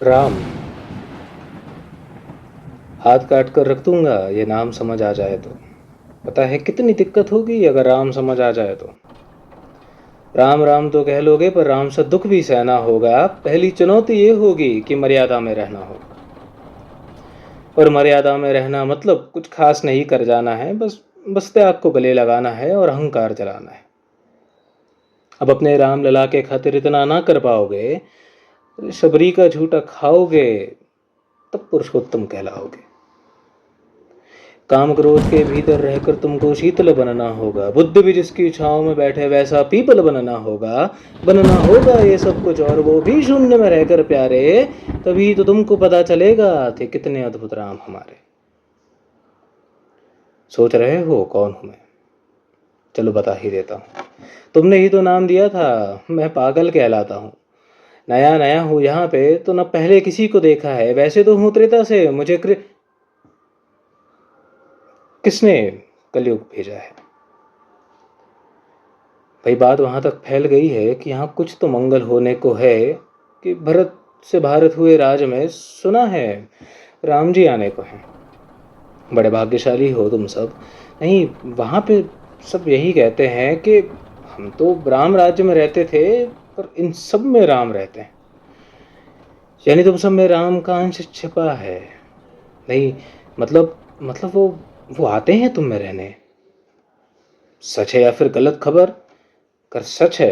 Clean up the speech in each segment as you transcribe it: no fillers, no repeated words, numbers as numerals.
राम। हाथ काट कर रख दूंगा ये नाम समझ आ जाए तो। पता है कितनी दिक्कत होगी अगर राम समझ आ जाए तो। राम राम तो कह लोगे पर राम से दुख भी सहना होगा। पहली चुनौती ये होगी कि मर्यादा में रहना होगा। और मर्यादा में रहना मतलब कुछ खास नहीं कर जाना है, बस बस त्याग को गले लगाना है और अहंकार जलाना है। अब अपने राम लला के खातिर इतना ना कर पाओगे तो शबरी का झूठा खाओगे, तब पुरुषोत्तम कहलाओगे। काम क्रोध के भीतर रहकर तुमको शीतल बनना होगा। बुद्ध भी जिसकी छांव में बैठे वैसा पीपल बनना होगा ये सब कुछ, और वो भी शून्य में रहकर प्यारे। तभी तो तुमको पता चलेगा थे कितने अद्भुत राम हमारे। सोच रहे हो कौन हूं मैं? चलो बता ही देता हूँ। तुमने ही तो नाम दिया था, मैं पागल कहलाता हूँ। नया नया हूँ यहाँ पे तो न पहले किसी को देखा है। वैसे तो हूँ त्रेता से, मुझे किसने कलयुग भेजा है? भाई बात वहां तक फैल गई है कि यहाँ कुछ तो मंगल होने को है। कि भरत से भारत हुए राज में सुना है राम जी आने को हैं। बड़े भाग्यशाली हो तुम सब। नहीं, वहां पे सब यही कहते हैं कि हम तो राम राज्य में रहते थे, पर इन सब में राम रहते हैं। यानी तुम सब में राम का अंश छिपा है। नहीं, मतलब वो आते हैं तुम में रहने। सच है या फिर गलत खबर? अगर सच है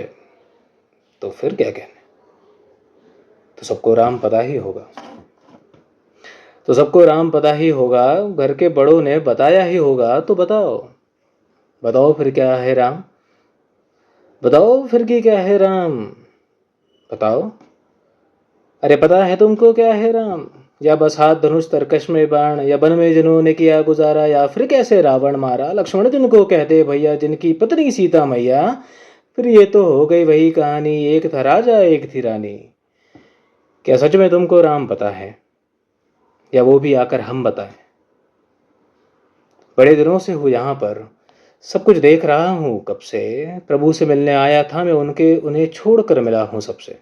तो फिर क्या कहने। तो सबको राम पता ही होगा। तो सबको राम पता ही होगा, घर के बड़ों ने बताया ही होगा। तो बताओ, बताओ फिर क्या है राम? बताओ फिर की क्या है राम? बताओ। अरे पता है तुमको क्या है राम? या बस हाथ धनुष तरकश में बाण, या वन में जिन्होंने किया गुजारा, या फिर कैसे रावण मारा लक्ष्मण जिनको कहते भैया, जिनकी पत्नी सीता मैया। फिर ये तो हो गई वही कहानी, एक था राजा एक थी रानी। क्या सच में तुमको राम पता है, या वो भी आकर हम बताएं? बड़े दिनों से हूँ यहाँ पर, सब कुछ देख रहा हूँ कब से। प्रभु से मिलने आया था मैं, उन्हें छोड़कर मिला हूँ सबसे।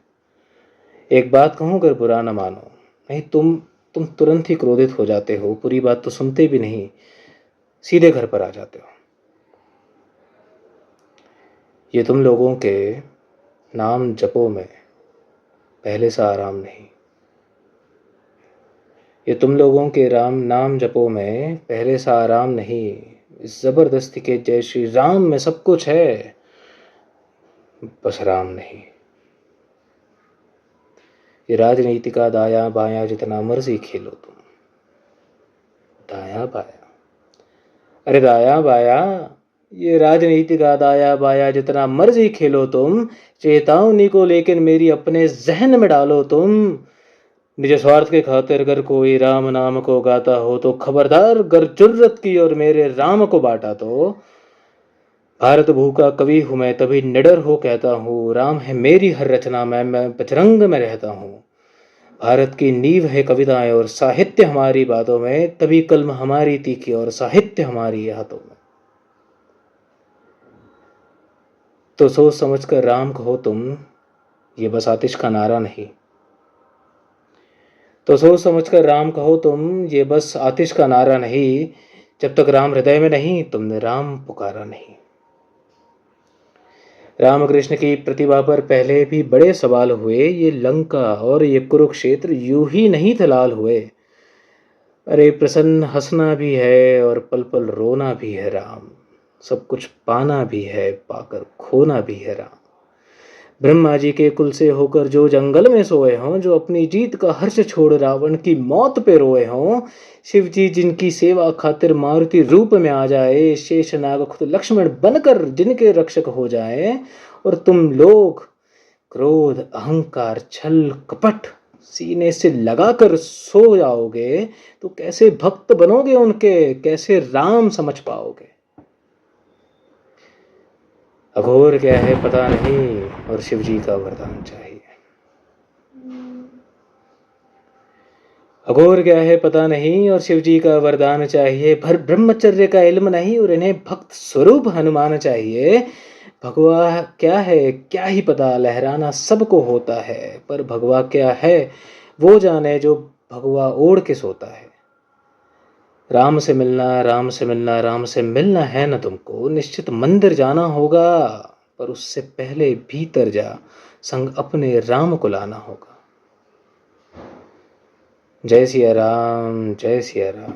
एक बात कहूँ अगर बुरा न मानो। नहीं, तुम तुरंत ही क्रोधित हो जाते हो, पूरी बात तो सुनते भी नहीं, सीधे घर पर आ जाते हो। ये तुम लोगों के नाम जपो में पहले सा आराम नहीं। ये तुम लोगों के राम नाम जपो में पहले सा आराम नहीं। इस जबरदस्ती के जय श्री राम में सब कुछ है, बस राम नहीं। ये राजनीति का दाया बाया जितना मर्जी खेलो तुम। दाया बाया? अरे दाया बाया, ये राजनीति का दाया बाया जितना मर्जी खेलो तुम। चेतावनी को लेकिन मेरी अपने जहन में डालो तुम। निज स्वार्थ के खातिर अगर कोई राम नाम को गाता हो तो खबरदार, गर जुर्रत की और मेरे राम को बांटा तो। भारत भू का कवि हूँ मैं तभी निडर हो कहता हूँ, राम है मेरी हर रचना में, मैं बजरंग में रहता हूँ। भारत की नींव है कविताएं और साहित्य हमारी बातों में, तभी कलम हमारी तीखी और साहित्य हमारी हाथों में। तो सोच समझ कर राम कहो तुम, ये बस आतिश का नारा नहीं। तो सोच समझ कर राम कहो तुम, ये बस आतिश का नारा नहीं। जब तक राम हृदय में नहीं तुमने राम पुकारा नहीं। रामकृष्ण की प्रतिभा पर पहले भी बड़े सवाल हुए, ये लंका और ये कुरुक्षेत्र यूं ही नहीं थे लाल हुए। अरे प्रसन्न हंसना भी है और पल पल रोना भी है राम। सब कुछ पाना भी है, पाकर खोना भी है राम। ब्रह्मा जी के कुल से होकर जो जंगल में सोए हों, जो अपनी जीत का हर्ष छोड़ रावण की मौत पे रोए हों। शिव जी जिनकी सेवा खातिर मारुति रूप में आ जाए, शेषनाग खुद लक्ष्मण बनकर जिनके रक्षक हो जाए। और तुम लोग क्रोध अहंकार छल कपट सीने से लगाकर सो जाओगे, तो कैसे भक्त बनोगे उनके, कैसे राम समझ पाओगे? अघोर क्या है पता नहीं, और शिव जी का वरदान चाहिए। अघोर क्या है पता नहीं और शिव जी का वरदान चाहिए। भर ब्रह्मचर्य का इल्म नहीं और इन्हें भक्त स्वरूप हनुमान चाहिए। भगवा क्या है क्या ही पता, लहराना सबको होता है, पर भगवा क्या है वो जाने जो भगवा ओढ़ के सोता है। राम से मिलना, राम से मिलना, राम से मिलना है न तुमको, निश्चित मंदिर जाना होगा, पर उससे पहले भीतर जा, संग अपने राम को लाना होगा। जय सिया राम, जय सिया राम,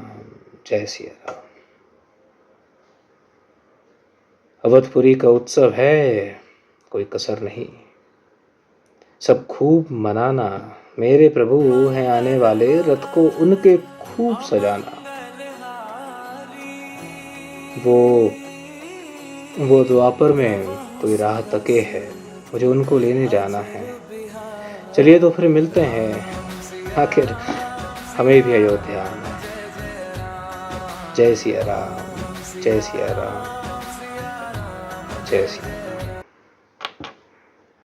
जय सिया राम। अवधपुरी का उत्सव है, कोई कसर नहीं, सब खूब मनाना। मेरे प्रभु हैं आने वाले, रथ को उनके खूब सजाना। वो द्वापर में कोई राह तके है, मुझे उनको लेने जाना है। चलिए तो फिर मिलते हैं, आखिर हमें भी अयोध्या आना है। जय सिया राम, जय सिया राम, जय सिया।